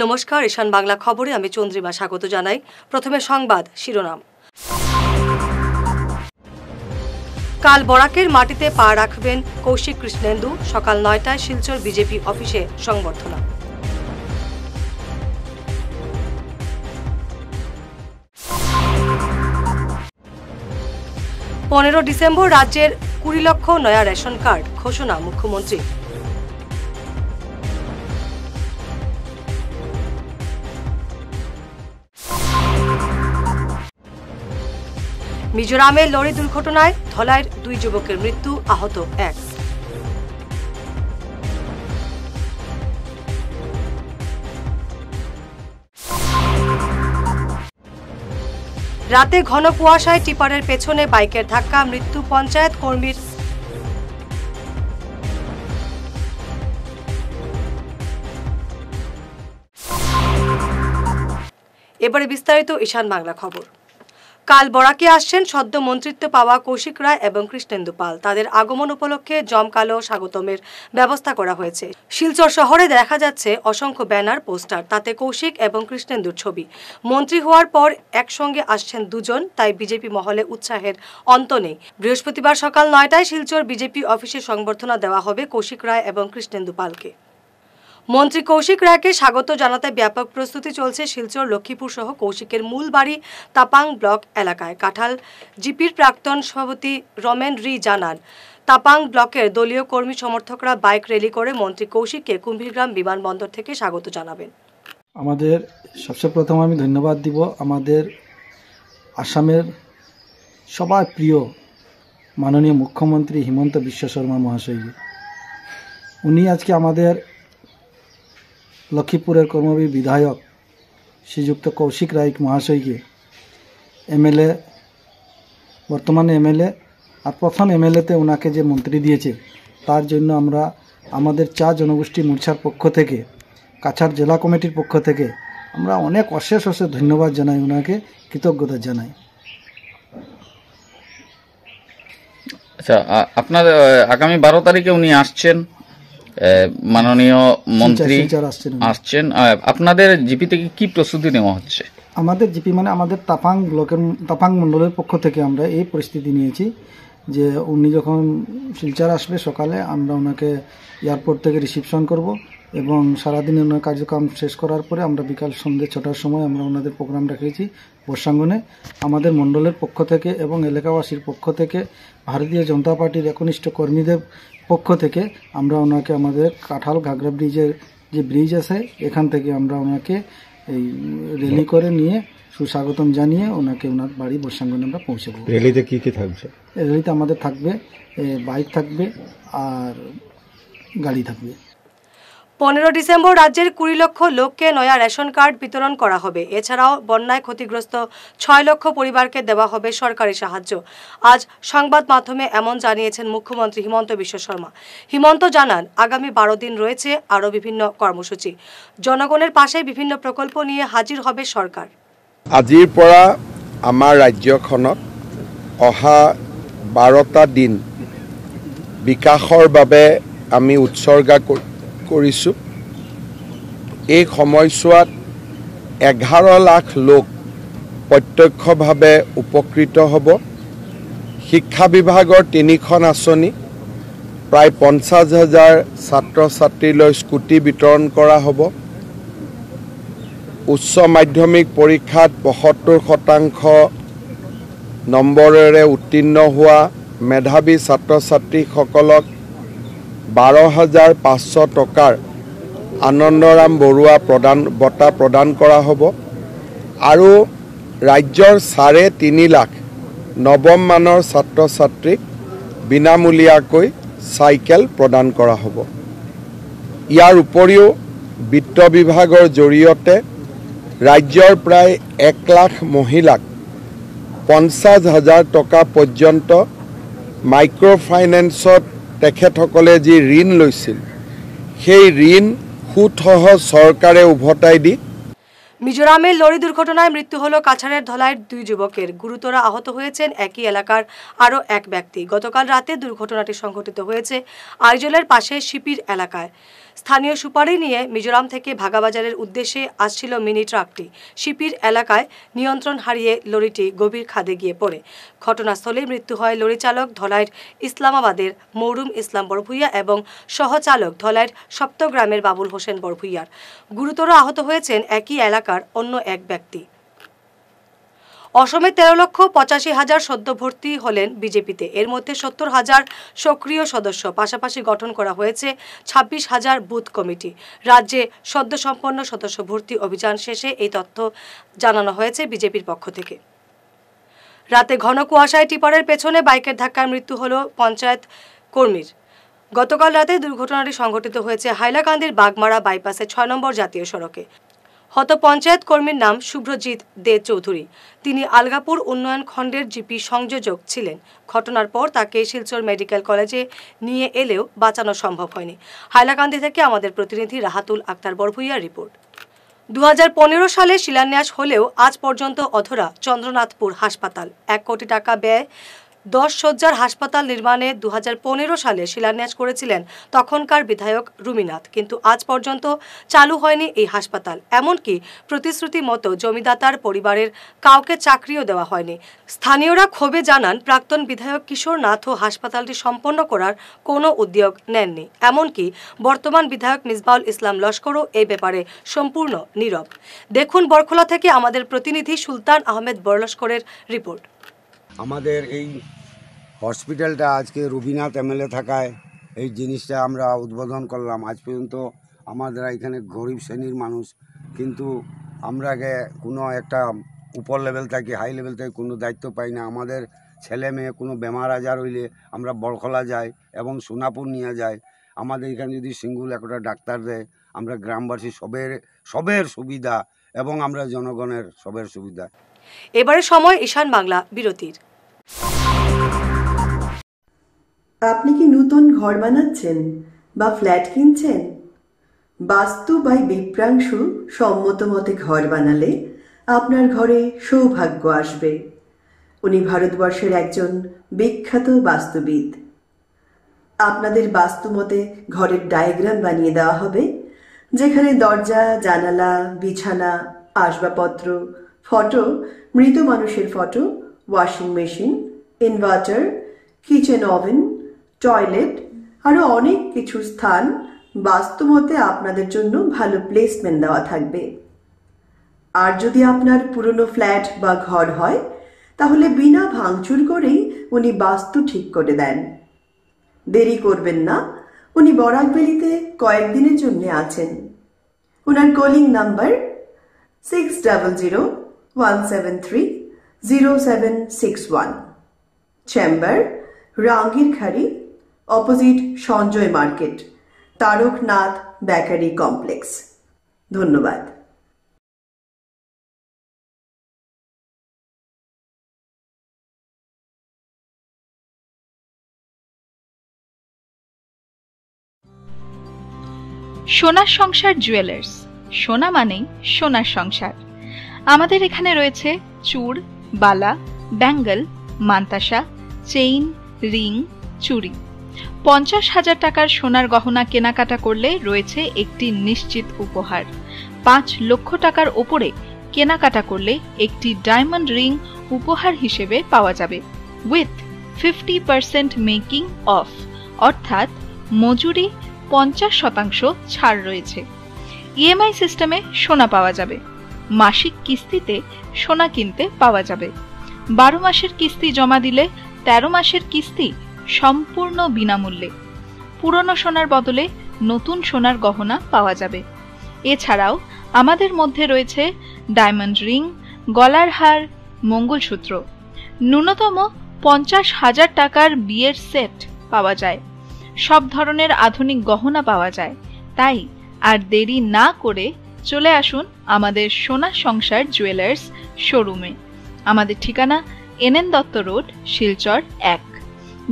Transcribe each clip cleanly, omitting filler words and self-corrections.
নমস্কার, ঈশান বাংলা খবরে আমি চন্দ্রিমা স্বাগত জানাই। প্রথমে সংবাদ শিরোনাম। কাল বরাকের মাটিতে পা রাখবেন কৌশিক কৃষ্ণেন্দু। সকাল ৯টায় শিলচর বিজেপি অফিসে সংবর্ধনা। পনেরো ডিসেম্বর রাজ্যের ২০ লক্ষ নয়া রেশন কার্ড ঘোষণা মুখ্যমন্ত্রী। মিজোরামে লরি দুর্ঘটনায় ধলাইয়ের ২ যুবকের মৃত্যু, আহত ১। রাতে ঘন কুয়াশায় টিপারের পেছনে বাইকের ধাক্কা, মৃত্যু পঞ্চায়েত কর্মীর। এবারে বিস্তারিত ঈশান বাংলা খবর। কাল বরাকে আসছেন সদ্য মন্ত্রিত্ব পাওয়া কৌশিক রায় এবং কৃষ্ণেন্দু পাল। তাদের আগমন উপলক্ষে জমকালো স্বাগতমের ব্যবস্থা করা হয়েছে। শিলচর শহরে দেখা যাচ্ছে অসংখ্য ব্যানার, পোস্টার, তাতে কৌশিক এবং কৃষ্ণেন্দুর ছবি। মন্ত্রী হওয়ার পর একসঙ্গে আসছেন দুজন, তাই বিজেপি মহলে উৎসাহের অন্ত নেই। বৃহস্পতিবার সকাল ৯টায় শিলচর বিজেপি অফিসে সংবর্ধনা দেওয়া হবে কৌশিক রায় এবং কৃষ্ণেন্দু পালকে। মন্ত্রী কৌশিক রায়কে স্বাগত জানাতে ব্যাপক প্রস্তুতি চলছে শিলচর, লক্ষ্মীপুর সহ কৌশিকের মূল বাড়ি তাপাং ব্লক এলাকায়। কাঁঠাল জিপির প্রাক্তন সভাপতি রমেন রি জানান, তাপাং ব্লকের দলীয় কর্মী সমর্থকরা বাইক র্যালি করে মন্ত্রী কৌশিককে কুম্ভীরগ্রাম বিমানবন্দর থেকে স্বাগত জানাবেন। আমাদের সবচেয়ে প্রথম আমি ধন্যবাদ দিব আমাদের আসামের সবার প্রিয় মাননীয় মুখ্যমন্ত্রী হিমন্ত বিশ্ব শর্মা মহাশয়কে। উনি আজকে আমাদের লক্ষ্মীপুরের কর্মবীর বিধায়ক শ্রীযুক্ত কৌশিক রায় মহাশয়কে এমএলএ, বর্তমানে এমএলএ আর প্রথম এমএলএতে ওনাকে যে মন্ত্রী দিয়েছে, তার জন্য আমরা আমাদের চা জনগোষ্ঠী মোর্চার পক্ষ থেকে, কাছাড় জেলা কমিটির পক্ষ থেকে আমরা অনেক অশেষ ধন্যবাদ জানাই, ওনাকে কৃতজ্ঞতা জানাই। আচ্ছা, আপনার আগামী ১২ তারিখে উনি আসছেন, মাননীয় মন্ত্রী আসছেন, আপনাদের জিপি থেকে কি প্রস্তুতি নেওয়া হচ্ছে? আমাদের জিপি মানে আমাদের তাপাং ব্লকের তাপাং মণ্ডলের পক্ষ থেকে আমরা এই পরিস্থিতি নিয়েছি যে উনি যখন শিলচর আসবে সকালে, আমরা ওনাকে এয়ারপোর্ট থেকে রিসিপশন করব এবং সারাদিনে ওনার কার্যক্রম শেষ করার পরে আমরা বিকাল সন্ধ্যে ৬টার সময় আমরা ওনাদের প্রোগ্রাম রেখেছি বর্ষাঙ্গনে। আমাদের মণ্ডলের পক্ষ থেকে এবং এলাকাবাসীর পক্ষ থেকে, ভারতীয় জনতা পার্টির একনিষ্ঠ কর্মীদের পক্ষ থেকে আমরা ওনাকে আমাদের কাঁঠাল ঘাগরা ব্রিজের যে ব্রিজ আছে এখান থেকে আমরা ওনাকে এই র্যালি করে নিয়ে সুস্বাগতম জানিয়ে ওনাকে ওনার বাড়ি বর্ষাঙ্গনে আমরা পৌঁছাবো। র্যালিতে কী কী থাকছে? র্যালিতে আমাদের থাকবে বাইক থাকবে আর গাড়ি থাকবে। ১৫ ডিসেম্বর রাজ্যের ২০ লক্ষ লোককে নয়া রেশন কার্ড বিতরণ করা হবে। এছাড়াও বন্যায় ক্ষতিগ্রস্ত ৬ লক্ষ পরিবারকে দেওয়া হবে সরকারি সাহায্য। আজ সংবাদ মাধ্যমে এমন জানিয়েছেন মুখ্যমন্ত্রী হিমন্ত বিশ্ব শর্মা। হিমন্ত জানান, আগামী ১২ দিন রয়েছে আরও বিভিন্ন কর্মসূচি। জনগণের পাশে বিভিন্ন প্রকল্প নিয়ে হাজির হবে সরকার। আজিৰ পৰা আমাৰ ৰাজ্যখনত অহা ১২টা দিন বিকাশৰ বাবে আমি উৎসৰ্গা কৰিছোঁ। এই সময়ছোৱাত ১১ লাখ লোক প্ৰত্যক্ষভাৱে উপকৃত হ'ব। শিক্ষা বিভাগৰ ৩খন আঁচনি, প্ৰায় ৫০,০০০ ছাত্ৰ ছাত্ৰীলৈ স্কুটি বিতৰণ কৰা হ'ব। উচ্চ মাধ্যমিক পৰীক্ষাত ৭৫% নম্বৰেৰে উত্তীৰ্ণ হোৱা মেধাৱী ছাত্ৰ ছাত্ৰীসকলক ১২,৫০০ টকাৰ আনন্দৰাম বৰুৱা বঁটা প্ৰদান কৰা হ'ব। আৰু ৰাজ্যৰ ৩.৫ লাখ নৱম মানৰ ছাত্ৰ ছাত্ৰীক বিনামূলীয়াকৈ চাইকেল প্ৰদান কৰা হ'ব। ইয়াৰ উপৰিও বিত্ত বিভাগৰ জৰিয়তে ৰাজ্যৰ প্ৰায় ১ লাখ মহিলাক ৫০,০০০ টকা পৰ্যন্ত মাইক্ৰ' ফাইনেন্সত তেখেতসকলে যি ঋণ লৈছিল সেই ঋণ সুদসহ চৰকাৰে উভতাই দি মিজোরামে লরি দুর্ঘটনায় মৃত্যু হলো কাছাড়ের ধলাইয়ের 2 যুবকের। গুরুতর আহত হয়েছেন একই এলাকার আরও এক ব্যক্তি। গতকাল রাতে দুর্ঘটনাটি সংঘটিত হয়েছে আইজলের পাশে শিপির এলাকায়। স্থানীয় সুপারি নিয়ে মিজোরাম থেকে ভাগাবাজারের উদ্দেশ্যে আসছিল মিনি ট্রাকটি। শিপির এলাকায় নিয়ন্ত্রণ হারিয়ে লরিটি গভীর খাদে গিয়ে পড়ে। ঘটনাস্থলেই মৃত্যু হয় লরি চালক ধলাইয়ের ইসলামাবাদের মৌরুম ইসলাম বড়ভুইয়া এবং সহচালক ধলাইয়ের সপ্তগ্রামের বাবুল হোসেন বড়ভুইয়ার। গুরুতর আহত হয়েছেন একই এলাকার অন্য এক ব্যক্তি। অসমে 13,85,000 সদ্য ভর্তি হলেন বিজেপিতে। এর মধ্যে 70,000 সক্রিয় সদস্য। পাশাপাশি গঠন করা হয়েছে 26,000 বুথ কমিটি। রাজ্যে সদ্য সম্পন্ন সদস্য ভর্তি অভিযান শেষে এই তথ্য জানানো হয়েছে বিজেপির পক্ষ থেকে। রাতে ঘন কুয়াশায় টিপারের পেছনে বাইকের ধাক্কায় মৃত্যু হল পঞ্চায়েত কর্মীর। গতকাল রাতে দুর্ঘটনাটি সংঘটিত হয়েছে হাইলাকান্দির বাগমারা বাইপাসে 6 নম্বর জাতীয় সড়কে। হত পঞ্চায়েত কর্মীর নাম শুভ্রজিৎ দে চৌধুরী। তিনি আলগাপুর উন্নয়ন খণ্ডের জিপি সংযোজক ছিলেন। ঘটনার পর তাকে শিলচর মেডিকেল কলেজে নিয়ে এলেও বাঁচানো সম্ভব হয়নি। হাইলাকান্দি থেকে আমাদের প্রতিনিধি রাহাতুল আক্তার বড়ভুইয়ার রিপোর্ট। 2015 সালে শিলান্যাস হলেও আজ পর্যন্ত অধরা চন্দ্রনাথপুর হাসপাতাল। 1 কোটি টাকা ব্যয় 10 শয্যার হাসপাতাল নির্মাণে 2015 সালে শিলান্যাস করেছিলেন তখনকার বিধায়ক রুমিনাথ। কিন্তু আজ পর্যন্ত চালু হয়নি এই হাসপাতাল। এমনকি প্রতিশ্রুতি মতো জমিদাতার পরিবারের কাউকে চাকরিও দেওয়া হয়নি। স্থানীয়রা ক্ষোভে জানান প্রাক্তন বিধায়ক কিশোর নাথও হাসপাতালটি সম্পন্ন করার কোনো উদ্যোগ নেননি। এমনকি বর্তমান বিধায়ক মিসবাউল ইসলাম লস্করও এই ব্যাপারে সম্পূর্ণ নীরব। দেখুন বরখোলা থেকে আমাদের প্রতিনিধি সুলতান আহমেদ বড়লস্করের রিপোর্ট। আমাদের এই হসপিটালটা আজকে রবীন্দ্রনাথ এমএলএ থাকায় এই জিনিসটা আমরা উদ্বোধন করলাম। আজ পর্যন্ত আমাদের এখানে গরিব শ্রেণীর মানুষ, কিন্তু আমরা কোনো একটা উপর লেভেল থেকে হাই লেভেল থেকে কোনো দায়িত্ব পাই না। আমাদের ছেলে মেয়ে কোনো বেমার আজার হইলে আমরা বরখোলা যাই এবং সোনাপুর নিয়ে যাই। আমাদের এখানে যদি সিঙ্গুল একটা ডাক্তার দেয়, আমরা গ্রামবাসী সবের সুবিধা এবং আমরা জনগণের সবের সুবিধা। এবারে সময় ঈশান বাংলা বিরতির। আপনি কি নতুন ঘর বানাচ্ছেন বা ফ্ল্যাট কিনছেন? বাস্তু বাই বিপ্রাংশু সম্মত মতে ঘর বানালে আপনার ঘরে সৌভাগ্য আসবে। উনি ভারতবর্ষের একজন বিখ্যাত বাস্তুবিদ। আপনাদের বাস্তু মতে ঘরের ডায়াগ্রাম বানিয়ে দেওয়া হবে, যেখানে দরজা, জানালা, বিছানা, আসবাবপত্র, ফটো, মৃত মানুষের photo, washing machine, inverter, kitchen oven, toilet আরও অনেক কিছু স্থান বাস্তুমতে আপনাদের জন্য ভালো প্লেসমেন্ট দেওয়া থাকবে। আর যদি আপনার পুরনো ফ্ল্যাট বা ঘর হয়, তাহলে বিনা ভাঙচুর করেই উনি বাস্তু ঠিক করে দেন। দেরি করবেন না, উনি বরাকবেলিতে কয়েকদিনের জন্য আছেন। ওনার calling number 6001730761। Chamber Rangirkhari, opposite Sanjay market, Taraknath bakery complex. ধন্যবাদ। সোনার সংসার জুয়েলার্স। সোনা মানেই সোনার সংসার। আমাদের এখানে রয়েছে চূড়, বালা, ব্যাঙ্গল, মান্তাসা, চেইন, রিং, চুড়ি। 50,000 টাকার সোনার গহনা কেনাকাটা করলে রয়েছে একটি নিশ্চিত উপহার। 5 লক্ষ টাকার ওপরে কেনাকাটা করলে একটি ডায়মন্ড রিং উপহার হিসেবে পাওয়া যাবে, উইথ 50% মেকিং অফ, অর্থাৎ মজুরি 50% ছাড় রয়েছে। ইএমআই সিস্টেমে সোনা পাওয়া যাবে। মাসিক কিস্তিতে সোনা কিনতে পাওয়া যাবে। 12 মাসের কিস্তি জমা দিলে 13 মাসের কিস্তি সম্পূর্ণ বিনামূল্যে। পুরনো সোনার বদলে নতুন সোনার গহনা পাওয়া যাবে। এছাড়াও আমাদের মধ্যে রয়েছে ডায়মন্ড রিং, গলার হার, মঙ্গলসূত্র। ন্যূনতম 50,000 টাকার বিয়ের সেট পাওয়া যায়। সব ধরনের আধুনিক গহনা পাওয়া যায়। তাই আর দেরি না করে চলে আসুন আমাদের সোনা সংসার জুয়েলার্স শোরুমে। আমাদের ঠিকানা NN দত্ত রোড, শিলচর 1।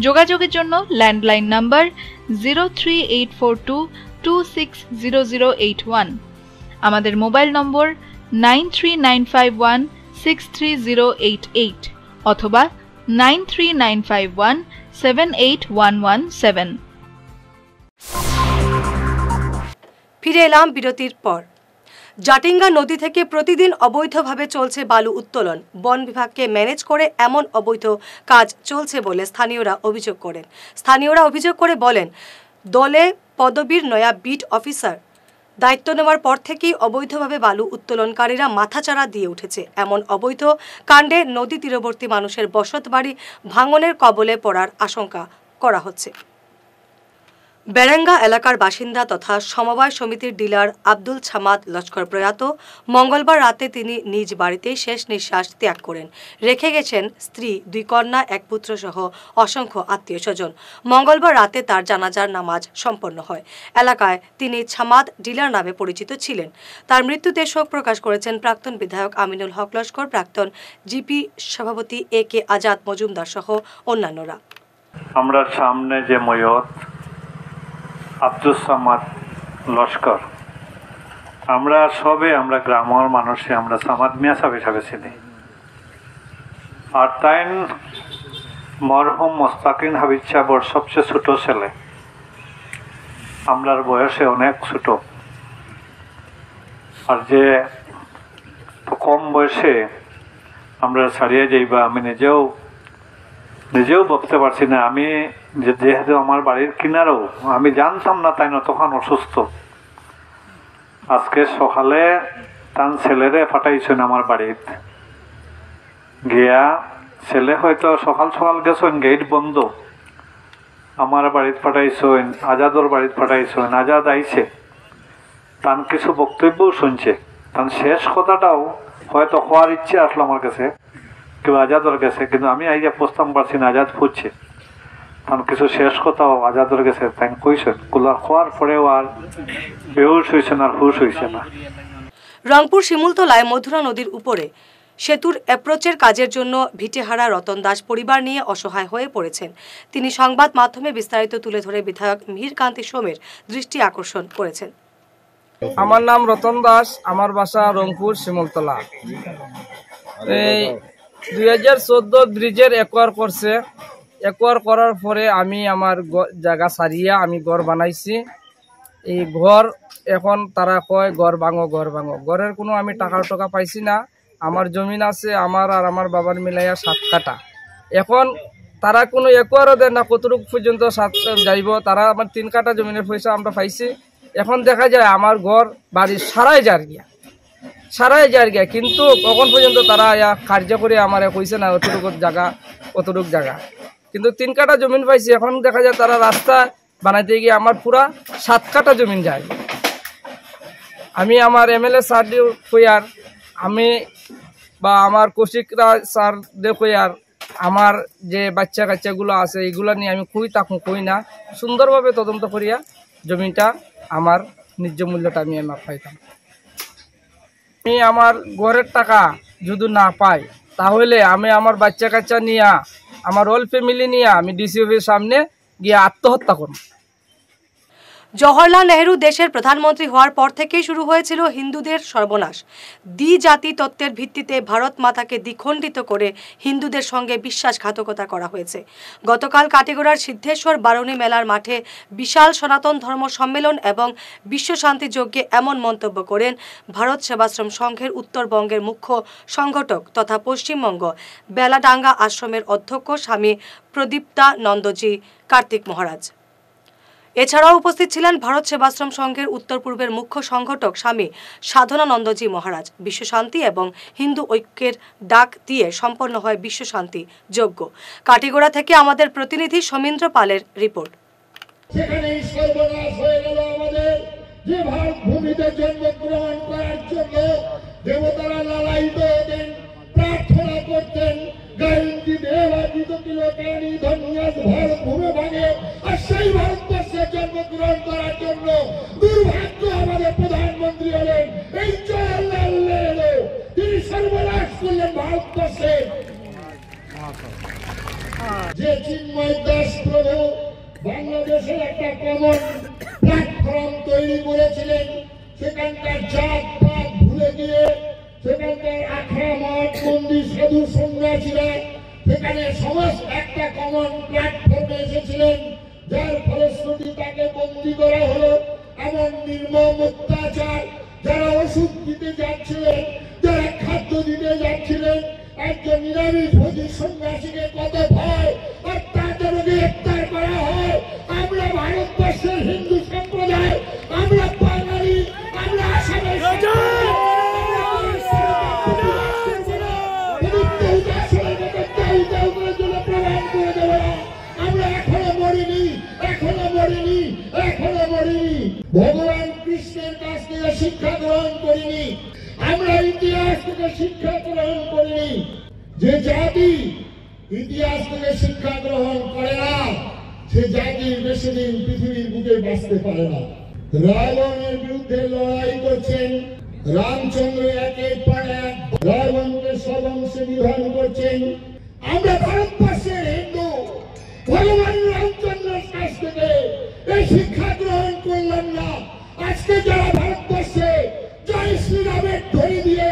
যোগাযোগের জন্য ল্যান্ডলাইন নাম্বার 03842260081। আমাদের মোবাইল নম্বর 9395163088 অথবা 9395178117। ফিরে এলাম বিরতির পর। জাটিঙ্গা নদী থেকে প্রতিদিন অবৈধভাবে চলছে বালু উত্তোলন। বন বিভাগকে ম্যানেজ করে এমন অবৈধ কাজ চলছে বলে স্থানীয়রা অভিযোগ করে বলেন, দলে পদবীর নয়া বিট অফিসার দায়িত্ব নেওয়ার পর থেকেই অবৈধভাবে বালু উত্তোলনকারীরা মাথাচাড়া দিয়ে উঠেছে। এমন অবৈধ কাণ্ডে নদী তীরবর্তী মানুষের বসতবাড়ি ভাঙনের কবলে পড়ার আশঙ্কা করা হচ্ছে। বেরেঙ্গা এলাকার বাসিন্দা তথা সমবায় সমিতির ডিলার আব্দুল ছামাদ লস্কর প্রয়াত। মঙ্গলবার রাতে তিনি নিজ বাড়িতেই শেষ নিঃশ্বাস ত্যাগ করেন। রেখে গেছেন স্ত্রী, 2 কন্যা, 1 পুত্র সহ অসংখ্য আত্মীয় স্বজন। মঙ্গলবার রাতে তার জানাজার নামাজ সম্পন্ন হয়। এলাকায় তিনি ছামাদ ডিলার নামে পরিচিত ছিলেন। তার মৃত্যুতে শোক প্রকাশ করেছেন প্রাক্তন বিধায়ক আমিনুল হক লস্কর, প্রাক্তন জিপি সভাপতি AK আজাদ মজুমদার সহ অন্যান্যরা। আমরা সামনে যে ময়ত আব্দুল সামাদ লস্কর, আমরা গ্রামের মানুষে আমরা সামাদ মিয়া সাহেব হিসাবে চিনি। আর তাই মরহুম মোস্তাকিন হাবিব সাহেবর সবচেয়ে ছোট ছেলে, আমরার বয়সে অনেক ছোট। আর যে কম বয়সে আমরা ছাড়িয়ে যাইবা আমি নিজেও ভাবতে পারছি না। আমি যেহেতু আমার বাড়ির কিনারেও আমি জানতাম না, তাই না তখন অসুস্থ। আজকে সকালে তার ছেলেরে পাঠাইছেন আমার বাড়িতে গিয়া, ছেলে হয়তো সকাল গেছেন, গেট বন্ধ, আমার বাড়িতে পাঠাইছেন, আজাদর বাড়িতে পাঠাইছেন। আজাদ আইছে, তার কিছু বক্তব্যও শুনছে। তার শেষ কথাটাও হয়তো হওয়ার ইচ্ছে আসলো আমার কাছে, কেউ আজাদর গেছে, কিন্তু আমি আইয়া প্রস্তাব পারছি না। আজাদ ফুটছে, কারণ কিছু শেষ কথাও আজাদর গেছে তাই কইছেন। কুলার খাওয়ার পরেও আর বেহুশ হয়েছে না, আর হুশ হয়েছে না। রংপুর শিমুলতলায় মধুরা নদীর উপরে সেতুর অ্যাপ্রোচের কাজের জন্য ভিটেহারা রতন দাস পরিবার নিয়ে অসহায় হয়ে পড়েছেন। তিনি সংবাদ মাধ্যমে বিস্তারিত তুলে ধরে বিধায়ক মিহিরকান্তি সোমের দৃষ্টি আকর্ষণ করেছেন। আমার নাম রতন দাস, আমার বাসা রংপুর শিমুলতলা। এই 2014 ব্রিজের একোয়ার করছে। একোয়ার করার পরে আমি আমার জায়গা সারিয়া আমি ঘর বানাইছি। এই ঘর এখন তারা কয় ঘর ভাঙো। ঘরের কোনো আমি টাকা পাইছি না। আমার জমিন আছে আমার আর আমার বাবার মিলাইয়া 7 কাঠা। এখন তারা কোনো একোয়ারও দেয় না, কতটুকু পর্যন্ত 7 যাইব। তারা আমার 3 কাঠা জমিনের পয়সা আমরা পাইছি। এখন দেখা যায় আমার ঘর বাড়ি সারাই যার গিয়া, কিন্তু কখন পর্যন্ত তারা কার্য করে আমার কইছে না অতটুকু জায়গা, কিন্তু 3 কাঠা জমিন পাইছি। এখন দেখা যায় তারা রাস্তা বানাইতে গিয়ে আমার পুরা 7 কাঠা জমিন যায়। আমি আমার MLA স্যার কইয়ার, আমি বা আমার কৌশিকরা স্যার কইয়ার, আমার যে বাচ্চা কাচ্চাগুলো আছে এগুলো নিয়ে আমি কই না, সুন্দরভাবে তদন্ত করিয়া জমিটা আমার ন্যায্য মূল্যটা আমি পাইতাম। আমি আমার ঘরের টাকা যদি না পাই তাহলে আমি আমার বাচ্চা কাচ্চা নিয়ে, আমার অল ফ্যামিলি নিয়ে আমি DC অফিসের সামনে গিয়ে আত্মহত্যা করব। জওহরলাল নেহরু দেশের প্রধানমন্ত্রী হওয়ার পর থেকেই শুরু হয়েছিল হিন্দুদের সর্বনাশ। দ্বিজাতি তত্ত্বের ভিত্তিতে ভারত মাতাকে দ্বিখণ্ডিত করে হিন্দুদের সঙ্গে বিশ্বাসঘাতকতা করা হয়েছে। গতকাল কাটিগড়ার সিদ্ধেশ্বর বারুণী মেলার মাঠে বিশাল সনাতন ধর্ম সম্মেলন এবং বিশ্বশান্তি যজ্ঞে এমন মন্তব্য করেন ভারত সেবাশ্রম সংঘের উত্তরবঙ্গের মুখ্য সংগঠক তথা পশ্চিমবঙ্গ বেলাডাঙ্গা আশ্রমের অধ্যক্ষ স্বামী প্রদীপ্তানন্দজি কার্তিক মহারাজ। এছাড়াও উপস্থিত ছিলেন ভারত সেবাশ্রম সংঘের উত্তর পূর্বের মুখ্য সংগঠক স্বামী সাধনানন্দজি মহারাজ। বিশ্বশান্তি এবং হিন্দু ঐক্যের ডাক দিয়ে সম্পন্ন হয় বিশ্বশান্তি যজ্ঞ। কাটিগড়া থেকে আমাদের প্রতিনিধি সমীন্দ্র পালের রিপোর্ট। সেখানেই সর্বনাশ হয়ে গেল আমাদের, যে ভারত ভূমিতে জন্মগ্রহণ করার জন্য দেবতারা লালায়িত হতেন, প্রার্থনা করতেন, গায়ন্তি দেবাদিত কিলকানি ধন্যাস ভারত ভূমি ভাঙে। আর সেই ভারতবর্ষে জন্মগ্রহণ করার জন্য দুর্ভাগ্য আমাদের প্রধানমন্ত্রী হলেন এই জওহরলাল নেহরু। তিনি সর্বনাশ করলেন ভারতবর্ষে। যে চিন্ময় দাস প্রভু বাংলাদেশের একটা কমন প্ল্যাটফর্ম তৈরি করেছিলেন, সেখানকার জাত পাত ভুলে গিয়ে সেখানকার আখড়া মঠ মন্দির সাধু সন্ন্যাসীরা সেখানে সমস্ত একটা কমন প্ল্যাটফর্মে এসেছিলেন, যার ফলশ্রুতি তাকে বন্দী করা হলো। এমন নির্মম অত্যাচার, যারা ওষুধ দিতে যাচ্ছিলেন, যারা খাদ্য দিতে যাচ্ছিলেন, একজন নিরামিষ ভোজী সন্ন্যাসীকে কত ভয় আর তাদের গ্রেপ্তার করা হয়। আমরা ভারতবর্ষের হিন্দু সম্প্রদায়, আমরা বাঙালি, আমরা আসামের আমরা এখনো মরিনি, এখনো মরিনি, এখনো মরিনি। ভগবান কৃষ্ণের কাছ থেকে শিক্ষা গ্রহণ করিনি, আমরা ইতিহাস থেকে শিক্ষা গ্রহণ করিনি। যে জাতি ইতিহাস থেকে শিক্ষা গ্রহণ করে না, সে জাতির বেশি দিন পৃথিবীর বুকে বাঁচতে পারে না। রাবণের বিরুদ্ধে লড়াই করছেন রামচন্দ্র, একের পর এক রাবণকে সবংশে বিধান করছেন। আমরা ভারতবর্ষের হিন্দু ভগবান রামচন্দ্রের কাছ থেকে এই শিক্ষা গ্রহণ করলাম না। আজকে যারা ভারতবর্ষে জয় শ্রীরামের ধ্বনি দিয়ে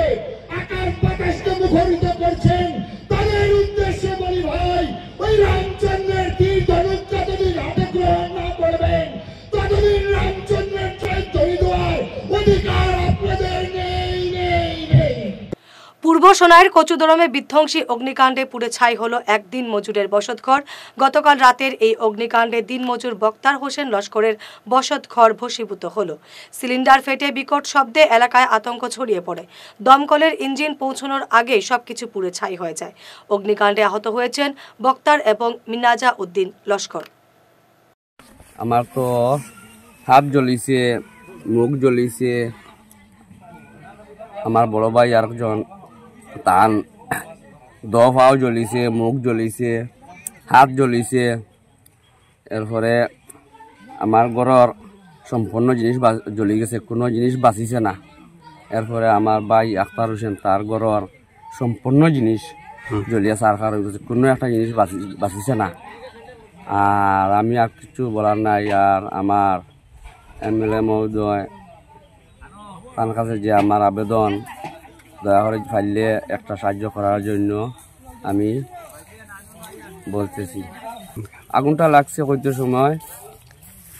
আকাশ বাতাসকে মুখরিত করছেন, তাদের উদ্দেশ্যে বলি ভাই, ওই রামচন্দ্রের তীর ধনুক যতদিন হাতে গ্রহণ না করবেন, ততদিন রামচন্দ্রের জয় ধ্বনি দেওয়ার অধিকার আপনাদের নেই, নেই, নেই। পূর্ব সোনাইয়ের কচুদরমে বিধ্বংসী অগ্নিকাণ্ডে পুড়ে ছাই হলো এক দিন মজুরের বসতঘর। গতকাল রাতের এই অগ্নিকাণ্ডে দিনমজুর বক্তার হোসেন লস্করের বসতঘর ভস্মীভূত হলো। সিলিন্ডার ফেটে বিকট শব্দে এলাকায় আতঙ্ক ছড়িয়ে পড়ে। দমকলের ইঞ্জিন পৌঁছানোর আগেই সবকিছু পুড়ে ছাই হয়ে যায়। অগ্নিকাণ্ডে আহত হয়েছেন বক্তার এবং মিনাজা উদ্দিন লস্কর। আমার তো হাত জ্বলিছে, মুখ জ্বলিছে, আমার বড় ভাই আরেকজন তান দফাও জ্বলিছে, মুখ জ্বলিছে, হাত জ্বলিছে। এরপরে আমার ঘরের সম্পূর্ণ জিনিস জ্বলি গেছে, কোনো জিনিস বাঁচিছে না। এরপরে আমার ভাই আখতার হোসেন, তার ঘরের সম্পূর্ণ জিনিস জ্বলিয়া সারখার হয়ে গেছে, কোনো একটা জিনিস বাঁচিছে না। আর আমি আর কিছু বলার নাই। আর আমার MLA মহোদয়, তার কাছে যে আমার আবেদন, দয়া করে ফাইলে একটা সাহায্য করার জন্য আমি বলতেছি। আগুনটা লাগছে কইতে সময়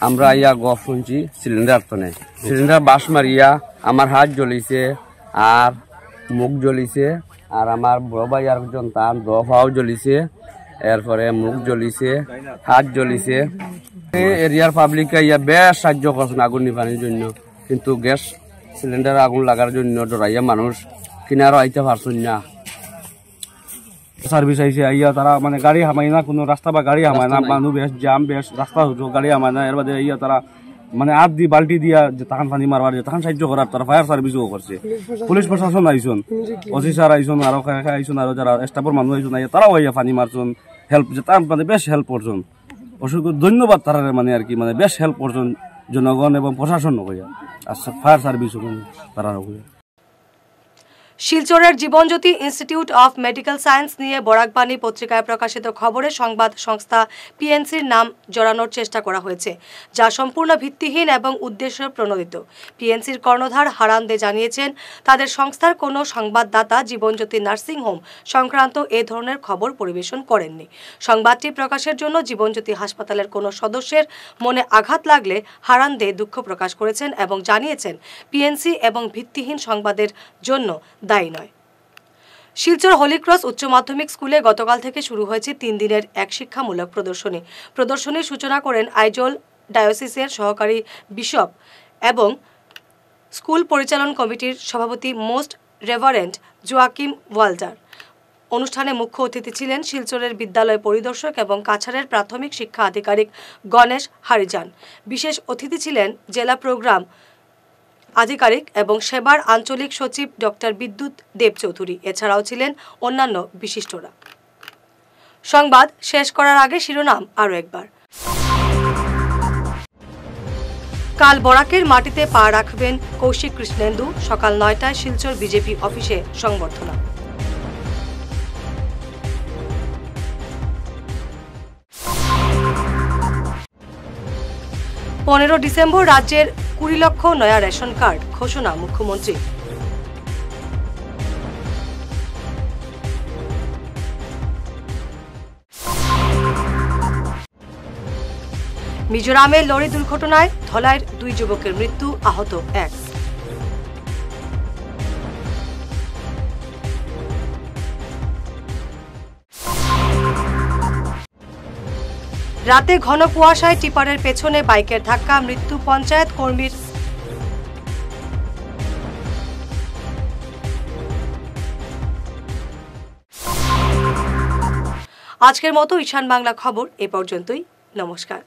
আমরা ইয়া গফ শুনছি সিলিন্ডার তনে, সিলিন্ডার বাস মারিয়া আমার হাত জ্বলিছে আর মুখ জ্বলিছে। আর আমার বড় ভাই আরেকজন তার দফাও জ্বলিছে, এরপরে মুখ জ্বলিছে, হাত জ্বলিছে। এরিয়ার পাবলিককে ইয়া বেশ সাহায্য করছেন আগুন নিভানোর জন্য, কিন্তু গ্যাস সিলিন্ডার আগুন লাগার জন্য ডরাইয়া মানুষ কিনারও আইতে পারছেন না। সার্ভিস আইসে আইয়া তারা মানে গাড়ি হামাই না, কোনো রাস্তা বা গাড়ি হামায় না, মানুষ বেশ জাম, বেশ রাস্তা গাড়ি হামায় না। এর বাদে আইয়া তারা মানে হাত দি বাল্টি দিয়া যে তাহান পানি মারবার, যে তাহান সাহায্য করার তারা ফায়ার সার্ভিসও করছে। পুলিশ প্রশাসন আইসন, ওসি স্যার আইসন, আরো আইসন, আরো যারা স্টাফের মানুষ আইসন, তারাও আইয়া পানি মারছেন, হেল্প যে তার মানে বেশ হেল্প করছেন। অসংখ্য ধন্যবাদ তারা, মানে আর কি মানে বেশ হেল্প করছেন জনগণ এবং প্রশাসন হইয়া, আর ফায়ার সার্ভিস তারা হইয়া। শিলচরের Jibanjyoti institute of medical science নিয়ে বরাকবাণী পত্রিকায় প্রকাশিত খবরে সংবাদ সংস্থা পিএনসির নাম জড়ানোর চেষ্টা করা হয়েছে, যা সম্পূর্ণ ভিত্তিহীন এবং উদ্দেশ্য প্রণোদিত। পিএনসির কর্ণধার হারান দে জানিয়েছেন, তাদের সংস্থার কোনো সংবাদদাতা জীবনজ্যোতি নার্সিং হোম সংক্রান্ত এ ধরনের খবর পরিবেশন করেননি। সংবাদটি প্রকাশের জন্য জীবনজ্যোতি হাসপাতালের কোনো সদস্যের মনে আঘাত লাগলে হারান দে দুঃখ প্রকাশ করেছেন এবং জানিয়েছেন, পিএনসি এবং ভিত্তিহীন সংবাদের জন্য দায়ী নয়। শিলচর হলিক্রস উচ্চ মাধ্যমিক স্কুলে গতকাল থেকে শুরু হয়েছে 3 দিনের এক শিক্ষামূলক প্রদর্শনী। প্রদর্শনীর সূচনা করেন আইজল ডায়োসিসের সহকারী বিশপ এবং স্কুল পরিচালন কমিটির সভাপতি মোস্ট রেভারেন্ড জোয়াকিম ওয়াল্টার। অনুষ্ঠানে মুখ্য অতিথি ছিলেন শিলচরের বিদ্যালয় পরিদর্শক এবং কাছাড়ের প্রাথমিক শিক্ষা আধিকারিক গণেশ হারিজান। বিশেষ অতিথি ছিলেন জেলা প্রোগ্রাম আধিকারিক এবং সেবার আঞ্চলিক সচিব ডক্টর বিদ্যুৎ দেব চৌধুরী। এছাড়াও ছিলেন অন্যান্য বিশিষ্টরা। সংবাদ শেষ করার আগে শিরোনাম আরও একবার। কাল বরাকের মাটিতে পা রাখবেন কৌশিক কৃষ্ণেন্দু। সকাল 9টায় শিলচর বিজেপি অফিসে সংবর্ধনা। ডিসেম্বর রাজ্যের 20 লক্ষ নয়া রেশন কার্ড ঘোষণা মুখ্যমন্ত্রী। মিজোরামে লরি দুর্ঘটনায় ধলাইয়ের 2 যুবকের মৃত্যু, আহত 1। রাতে ঘন কুয়াশায় টিপারের পেছনে বাইকের ধাক্কা, মৃত্যু পঞ্চায়েত কর্মীর। আজকের মতো ঈশান বাংলা খবর এ পর্যন্তই। নমস্কার।